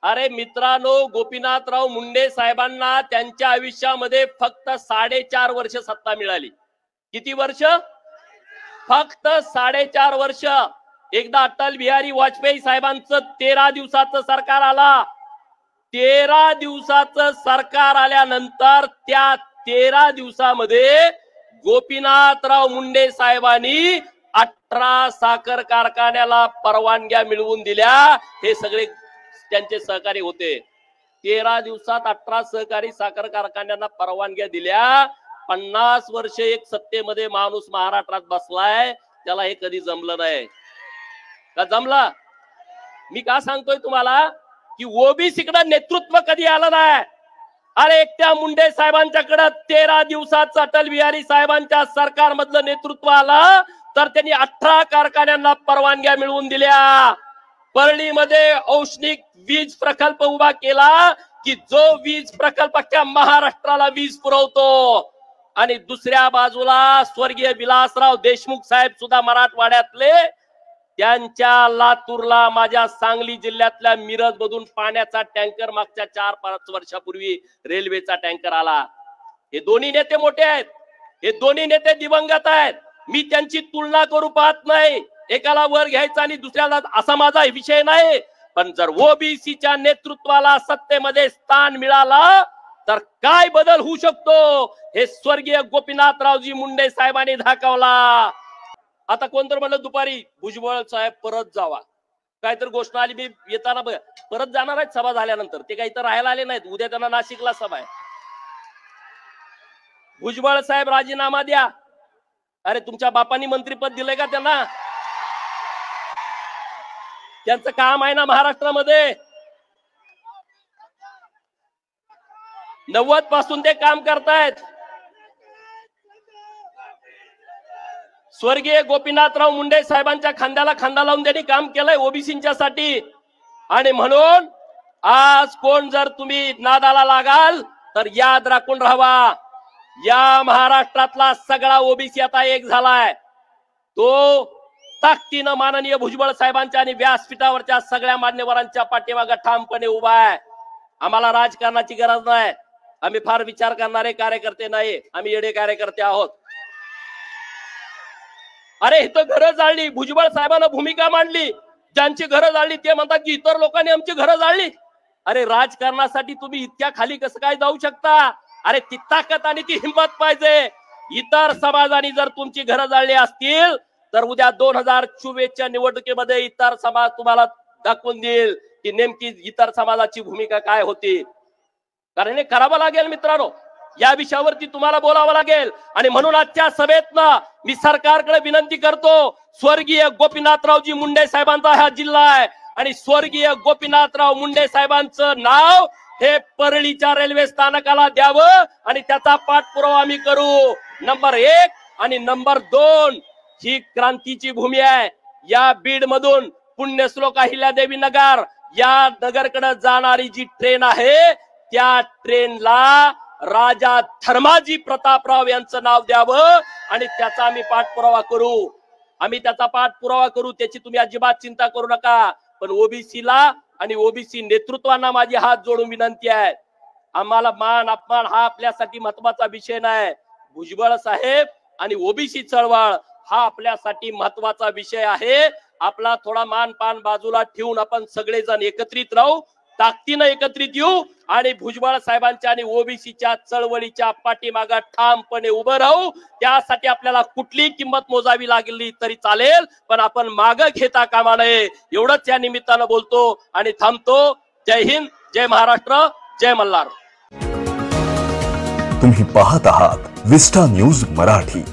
अरे मित्रांनो, गोपीनाथराव मुंडे साहेबांना त्यांच्या आयुष्यामध्ये फक्त 4.5 वर्ष सत्ता मिळाली। किती वर्ष? फक्त 4.5 वर्ष। एकदा अटल बिहारी वाजपेयी साहेबांचं 13 दिवसाचं सरकार आला। 13 दिवसाचं सरकार आल्यानंतर त्या 13 दिवसामध्ये गोपीनाथराव मुंडे साहेबांनी 18 साखर कारखान्याला परवानग्या मिळवून दिल्या। हे सगळे त्यांचे सहकारी होते। 13 दिवसात 18 सहकारी साखर कारखान्यांना परवानग्या दिल्या। 50 वर्ष एक सत्तेमध्ये माणूस महाराष्ट्रात बसलाय, त्याला हे कधी जमलं नाही का? जमला? मी का सांगतोय तुम्हाला की ओबीसीकडे नेतृत्व कधी आलं नाही। अरे एकट्या मुंडे साहेबांच्याकडे 13 दिवसात अटल बिहारी साहेबांच्या सरकारमधलं नेतृत्व आलं, तर त्यांनी 18 कारखान्यांना परवानग्या मिळवून दिल्या। परळीमध्ये औष्णिक वीज प्रकल्प उभा केला की जो वीज प्रकल्प अख्ख्या महाराष्ट्राला वीज पुरवतो। आणि दुसऱ्या बाजूला स्वर्गीय विलासराव देशमुख साहेब सुद्धा मराठवाड्यातले, त्यांच्या लातूरला माझ्या सांगली जिल्ह्यातल्या मिरज मधून पाण्याचा टँकर मागच्या 4-5 वर्षापूर्वी रेल्वेचा टँकर आला। हे दोन्ही नेते मोठे आहेत, हे दोन्ही नेते दिवंगत आहेत। मी त्यांची तुलना करू पाहत नाही, एकाला वर घ्यायचा आणि दुसऱ्याला, असा माझा विषय नाही। पण जर ओबीसीच्या नेतृत्वाला सत्तेमध्ये स्थान मिळाला तर काय बदल होऊ शकतो हे स्वर्गीय गोपीनाथरावजी मुंडे साहेबांनी दाखवला। आता कोणतर म्हणलं दुपारी भुजबळ साहेब परत जावा, काहीतरी गोष्ट आली, मी येताना परत जाणार आहेत सभा झाल्यानंतर, ते काही तर राहायला आले नाहीत, उद्या त्यांना नाशिकला सभा आहे। भुजबळ साहेब राजीनामा द्या। अरे तुमच्या बापांनी मंत्रीपद दिलंय का त्यांना? त्यांचं काम आहे ना महाराष्ट्रामध्ये, 90 पासून ते काम करतायत। स्वर्गीय गोपीनाथराव मुंडे साहेबांच्या खांद्याला खांदा लावून त्यांनी काम केलंय ओबीसींच्या साठी। आणि म्हणून आज कोण जर तुम्ही नादाला लागाल तर याद राखून राहावा, या महाराष्ट्रातला सगळा ओबीसी आता एक झालाय। तो ताकदीनं माननीय भुजबळ साहेबांच्या आणि व्यासपीठावरच्या सगळ्या मान्यवरांच्या पाठीमागे ठामपणे उभा आहे। आम्हाला राजकारणाची गरज नाही, आम्ही फार विचार करणारे कार्यकर्ते नाही, आम्ही येडे कार्यकर्ते आहोत। अरे इथं घरं जाळली, भुजबळ साहेबांना भूमिका मांडली, ज्यांची घरं जाळली ते म्हणतात की इतर लोकांनी आमची घरं जाळली। अरे राजकारणासाठी तुम्ही इतक्या खाली कसं काय जाऊ शकता? अरे ती ताकद आणि ती हिंमत पाहिजे। इतर समाजाने जर तुमची घरं जाळली असतील तर उद्या 2024च्या निवडणुकीमध्ये इतर समाज तुम्हाला दाखवून देईल की नेमकी इतर समाजाची भूमिका काय होती। कारण हे करावं लागेल मित्रांनो, या विषयावरती तुम्हाला बोलावं लागेल। आणि म्हणून आजच्या सभेतनं मी सरकारकडे विनंती करतो, स्वर्गीय गोपीनाथरावजी मुंडे साहेबांचा हा जिल्हा आहे आणि स्वर्गीय गोपीनाथराव मुंडे साहेबांचं नाव हे परळीच्या रेल्वे स्थानकाला द्यावं आणि त्याचा पाठपुरावा आम्ही करू। नंबर 1 आणि नंबर 2 ही क्रांतीची भूमी आहे। या बीड मधून पुण्यश्लोक अहिल्यादेवी नगर या नगरकडे जाणारी जी ट्रेन आहे, त्या ट्रेनला राजा धर्माजी प्रतापराव यांचं नाव द्यावं आणि त्याचा आम्ही पाठपुरावा करू। आम्ही त्याचा पाठपुरावा करू, त्याची तुम्ही अजिबात चिंता करू नका। पण ओबीसीला आणि ओबीसी नेतृत्वांना माझी हात जोडून विनंती आहे, आम्हाला मान अपमान हा आपल्यासाठी महत्वाचा विषय नाही। भुजबळ साहेब आणि ओबीसी चळवळ हा आपल्यासाठी महत्वाचा विषय आहे। आपला थोडा मान पान बाजूला ठेवून आपण सगळेजण एकत्रित राहू, ताकदीनं एकत्रित येऊ आणि भुजबळ साहेबांच्या आणि ओबीसीच्या चळवळीच्या पाठीमागे ठामपणे उभं राहू। त्यासाठी आपल्याला कुठली किंमत मोजावी लागली तरी चालेल, पण आपण मागे घेता कामा नये, एवढंच या निमित्तानं बोलतो आणि थांबतो। जय हिंद, जय महाराष्ट्र, जय मल्हार। तुम्ही पाहत आहात विस्टा न्यूज मराठी।